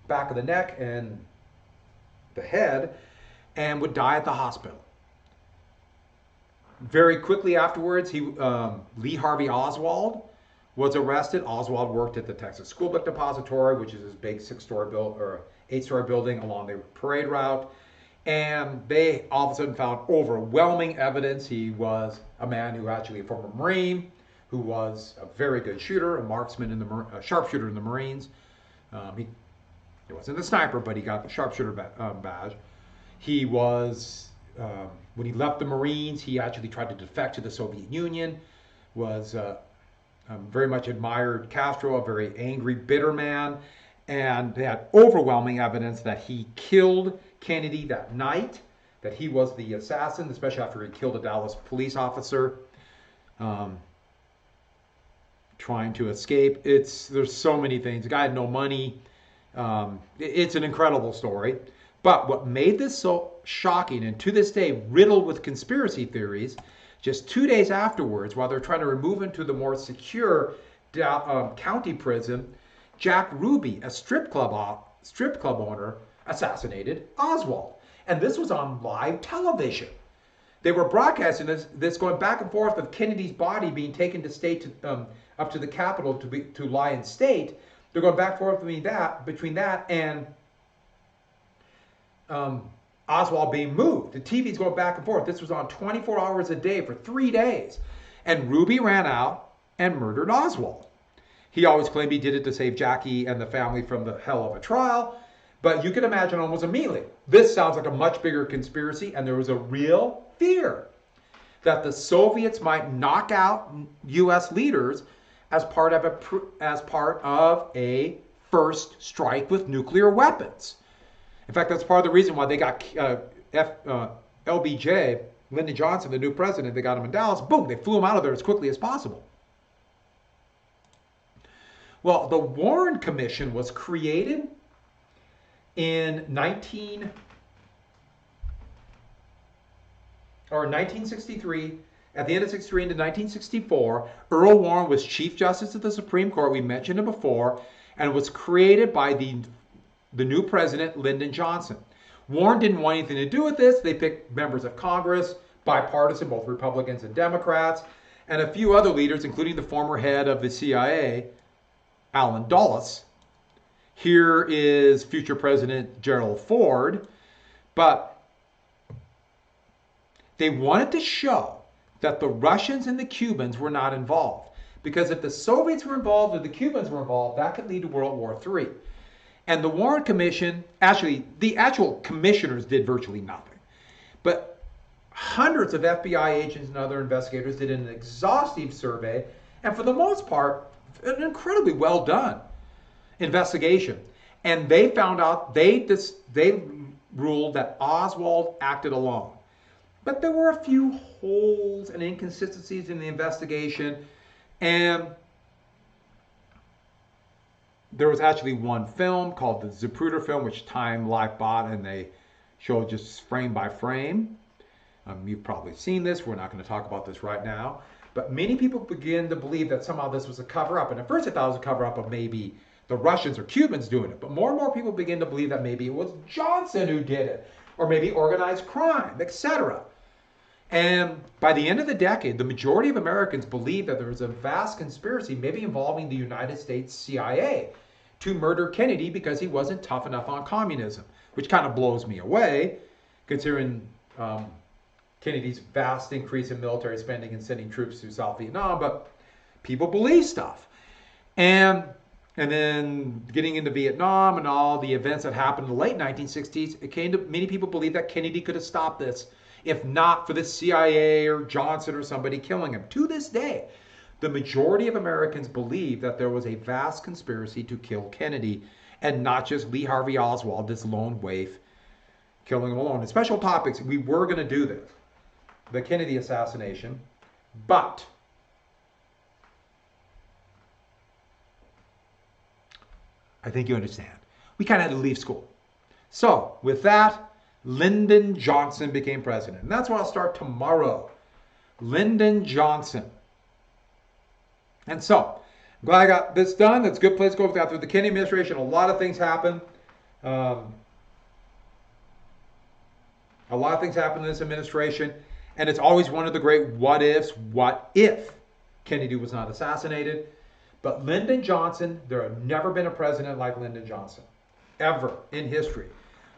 back of the neck and the head, and would die at the hospital. Very quickly afterwards, Lee Harvey Oswald was arrested. Oswald worked at the Texas School Book Depository, which is this big 8-story building along the parade route. And they all of a sudden found overwhelming evidence. He was a man who actually a former Marine, who was a very good shooter, a marksman a sharpshooter in the Marines. He wasn't a sniper, but he got the sharpshooter badge. He was, when he left the Marines, he actually tried to defect to the Soviet Union, was very much admired Castro, a very angry, bitter man, and they had overwhelming evidence that he killed Kennedy that night, that he was the assassin, especially after he killed a Dallas police officer trying to escape. There's so many things. The guy had no money. It's an incredible story. But what made this so shocking, and to this day riddled with conspiracy theories, just 2 days afterwards, while they're trying to remove him to the more secure county prison, Jack Ruby, a strip club owner, assassinated Oswald. And this was on live television. They were broadcasting this going back and forth of Kennedy's body being taken to state up to the Capitol to lie in state. They're going back and forth between that and Oswald being moved. The TV's going back and forth. This was on 24 hours a day for 3 days. And Ruby ran out and murdered Oswald. He always claimed he did it to save Jackie and the family from the hell of a trial. But you can imagine almost immediately, this sounds like a much bigger conspiracy, and there was a real fear that the Soviets might knock out U.S. leaders as part of a first strike with nuclear weapons. In fact, that's part of the reason why they got LBJ, Lyndon Johnson, the new president. They got him in Dallas. Boom, they flew him out of there as quickly as possible. Well, the Warren Commission was created in 1963, at the end of 63 into 1964. Earl Warren was Chief Justice of the Supreme Court. We mentioned him before, and was created by the new president, Lyndon Johnson. Warren didn't want anything to do with this. They picked members of Congress, bipartisan, both Republicans and Democrats, and a few other leaders, including the former head of the CIA, Allen Dulles. Here is future President Gerald Ford. But they wanted to show that the Russians and the Cubans were not involved. Because if the Soviets were involved or the Cubans were involved, that could lead to World War III. And the Warren Commission, actually, the actual commissioners did virtually nothing. But hundreds of FBI agents and other investigators did an exhaustive survey, and for the most part, an incredibly well done investigation. And they found out, they ruled that Oswald acted alone. But there were a few holes and inconsistencies in the investigation, and there was actually one film called the Zapruder film, which Time Life bought, and they showed just frame by frame. You've probably seen this. We're not going to talk about this right now. But many people begin to believe that somehow this was a cover-up. And at first I thought it was a cover-up of maybe the Russians or Cubans doing it. But more and more people begin to believe that maybe it was Johnson who did it, or maybe organized crime, etc. And by the end of the decade, the majority of Americans believed that there was a vast conspiracy, maybe involving the United States CIA, to murder Kennedy because he wasn't tough enough on communism, which kind of blows me away, considering Kennedy's vast increase in military spending and sending troops to South Vietnam. But people believe stuff. And then getting into Vietnam and all the events that happened in the late 1960s, it came to many people believe that Kennedy could have stopped this, if not for the CIA or Johnson or somebody killing him. To this day, the majority of Americans believe that there was a vast conspiracy to kill Kennedy, and not just Lee Harvey Oswald, this lone waif, killing him alone. In special topics, we were going to do this, the Kennedy assassination, but I think you understand. We kind of had to leave school. So with that, Lyndon Johnson became president. And that's where I'll start tomorrow. Lyndon Johnson. And so, I'm glad I got this done. That's a good place to go after the Kennedy administration. A lot of things happened. A lot of things happened in this administration. And it's always one of the great what ifs. What if Kennedy was not assassinated? But Lyndon Johnson, there had never been a president like Lyndon Johnson, ever in history.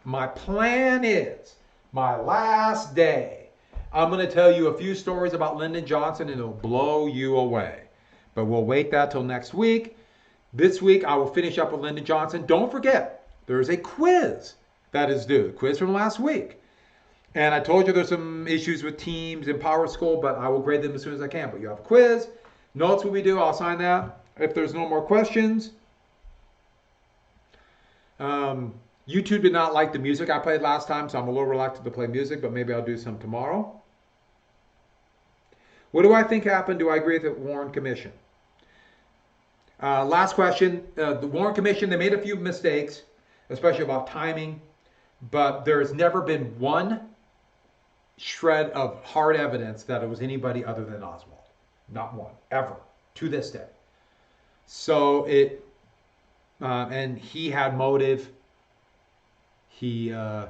My plan is, my last day, I'm going to tell you a few stories about Lyndon Johnson, and it'll blow you away. But we'll wait that till next week. This week, I will finish up with Lyndon Johnson. Don't forget, there's a quiz that is due, the quiz from last week. And I told you there's some issues with teams in Power School, but I will grade them as soon as I can. But you have a quiz. Notes will be due. I'll sign that. If there's no more questions. YouTube did not like the music I played last time, so I'm a little reluctant to play music, but maybe I'll do some tomorrow. What do I think happened? Do I agree with the Warren Commission? Last question. The Warren Commission, they made a few mistakes, especially about timing, but there's never been one shred of hard evidence that it was anybody other than Oswald. Not one, ever, to this day. So and he had motive. He'd done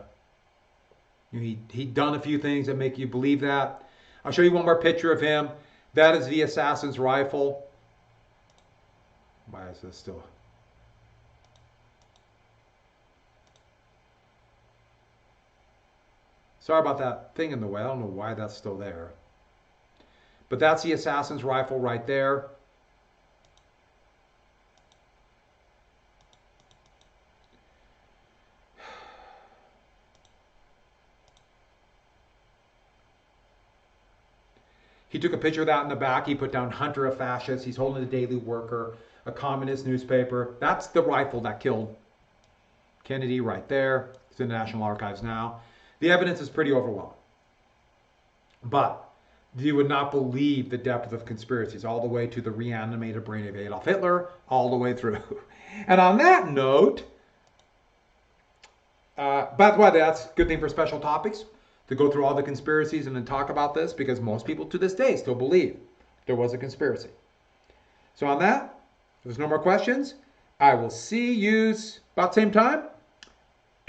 a few things that make you believe that. I'll show you one more picture of him. That is the assassin's rifle. Why is this still? Sorry about that thing in the way. I don't know why that's still there. But that's the assassin's rifle right there. He took a picture of that in the back. He put down Hunter, a fascist. He's holding the Daily Worker, a communist newspaper. That's the rifle that killed Kennedy right there. It's in the National Archives now. The evidence is pretty overwhelming. But you would not believe the depth of conspiracies, all the way to the reanimated brain of Adolf Hitler, all the way through. And on that note, by the way, that's a good thing for special topics, to go through all the conspiracies and then talk about this, because most people to this day still believe there was a conspiracy. So on that, if there's no more questions, I will see you about the same time